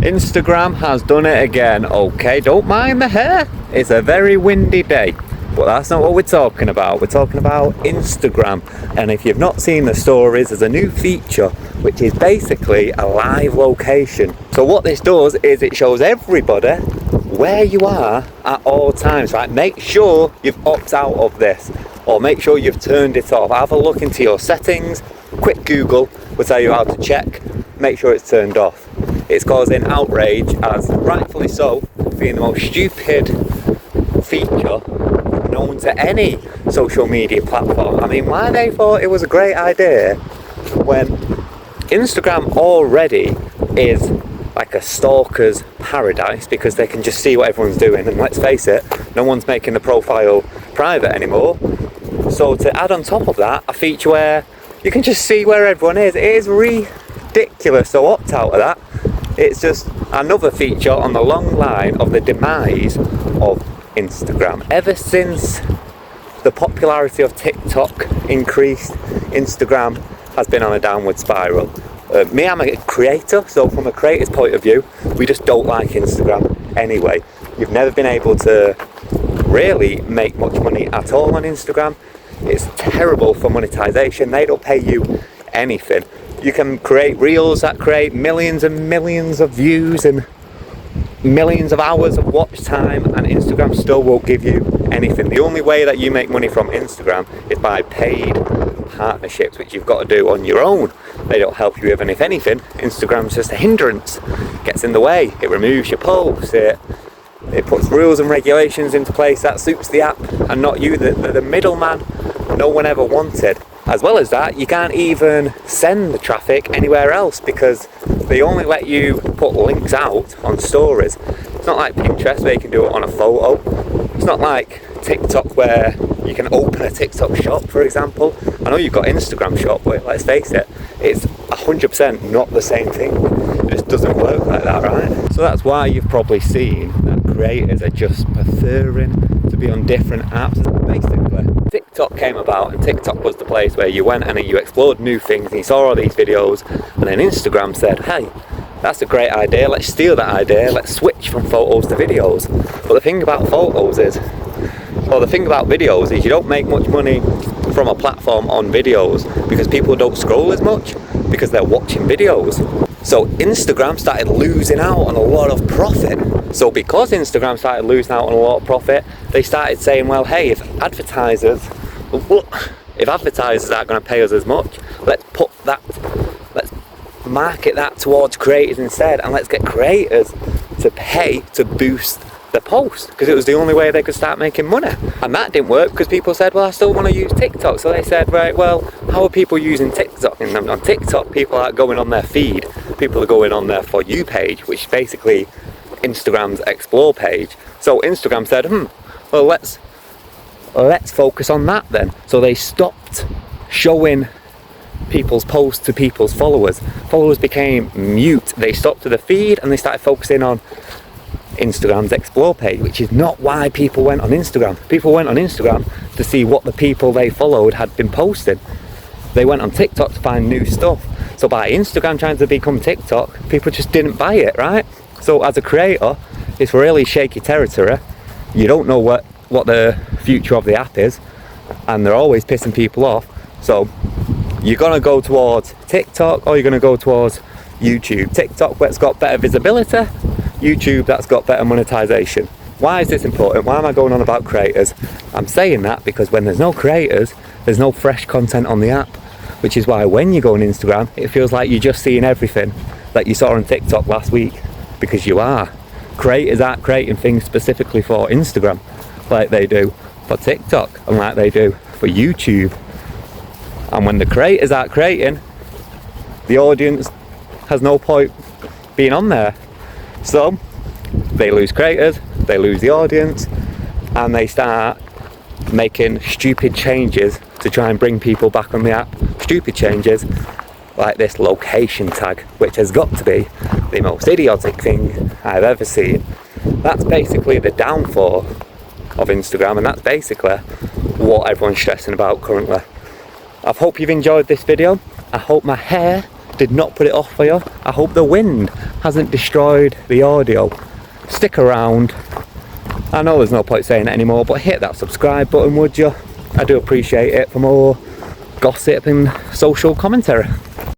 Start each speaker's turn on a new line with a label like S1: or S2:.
S1: Instagram has done it again. Okay, don't mind the hair. It's a very windy day. But that's not what we're talking about. We're talking about Instagram. And if you've not seen the stories, there's a new feature which is basically a live location. So what this does is it shows everybody where you are at all times, right? Make sure you've opted out of this, or make sure you've turned it off. Have a look into your settings. Quick Google will tell you how to check. Make sure it's turned off. It's causing outrage, as rightfully so, being the most stupid feature known to any social media platform. I mean, why they thought it was a great idea when Instagram already is like a stalker's paradise, because they can just see what everyone's doing, and let's face it, no one's making the profile private anymore. So to add on top of that a feature where you can just see where everyone is, it is ridiculous. So opt out of that. It's just another feature on the long line of the demise of Instagram. Ever since the popularity of TikTok increased, Instagram has been on a downward spiral. I'm a creator, so from a creator's point of view, we just don't like Instagram anyway. You've never been able to really make much money at all on Instagram. It's terrible for monetization. They don't pay you anything. You can create reels that create millions and millions of views and millions of hours of watch time, and Instagram still won't give you anything. The only way that you make money from Instagram is by paid partnerships, which you've got to do on your own. They don't help you with, and if anything, Instagram's just a hindrance. Gets in the way. It removes your posts. It puts rules and regulations into place that suits the app and not you, the middleman no one ever wanted. As well as that, you can't even send the traffic anywhere else because they only let you put links out on stories. It's not like Pinterest where you can do it on a photo. It's not like TikTok where you can open a TikTok shop, for example. I know you've got Instagram shop, but let's face it, it's 100% not the same thing. It just doesn't work like that, right? So that's why you've probably seen that creators are just preferring to be on different apps. Basically, TikTok came about, and TikTok was the place where you went and you explored new things and you saw all these videos, and then Instagram said, hey, that's a great idea, let's steal that idea, let's switch from photos to videos. But the thing about videos is you don't make much money from a platform on videos because people don't scroll as much because they're watching videos. So Instagram started losing out on a lot of profit. So because Instagram started losing out on a lot of profit, they started saying, well, hey, if advertisers aren't going to pay us as much, let's market that towards creators instead, and let's get creators to pay to boost the post, because it was the only way they could start making money. And that didn't work because people said, well, I still want to use TikTok. So they said, right, well, how are people using TikTok? And on TikTok, people aren't going on their feed, people are going on their For You page, which is basically Instagram's explore page. So Instagram said, well, let's focus on that then. So they stopped showing people's posts to people's followers. Followers became mute. They stopped to the feed and they started focusing on Instagram's explore page, which is not why people went on Instagram. People went on Instagram to see what the people they followed had been posting. They went on TikTok to find new stuff. So by Instagram trying to become TikTok, people just didn't buy it, right? So as a creator, it's really shaky territory. You don't know what the future of the app is, and they're always pissing people off. So you're gonna go towards TikTok, or you're gonna go towards YouTube. TikTok, that's got better visibility. YouTube, that's got better monetization. Why is this important? Why am I going on about creators? I'm saying that because when there's no creators, there's no fresh content on the app, which is why when you go on Instagram, it feels like you're just seeing everything that you saw on TikTok last week, because you are. Creators aren't creating things specifically for Instagram like they do for TikTok and like they do for YouTube. And when the creators aren't creating, the audience has no point being on there. So they lose creators, they lose the audience, and they start making stupid changes to try and bring people back on the app. Stupid changes like this location tag, which has got to be the most idiotic thing I've ever seen. That's basically the downfall of Instagram, and that's basically what everyone's stressing about currently. I hope you've enjoyed this video. I hope my hair did not put it off for you. I hope the wind hasn't destroyed the audio. Stick around. I know there's no point saying it anymore, but hit that subscribe button, would you? I do appreciate it for more gossip and social commentary.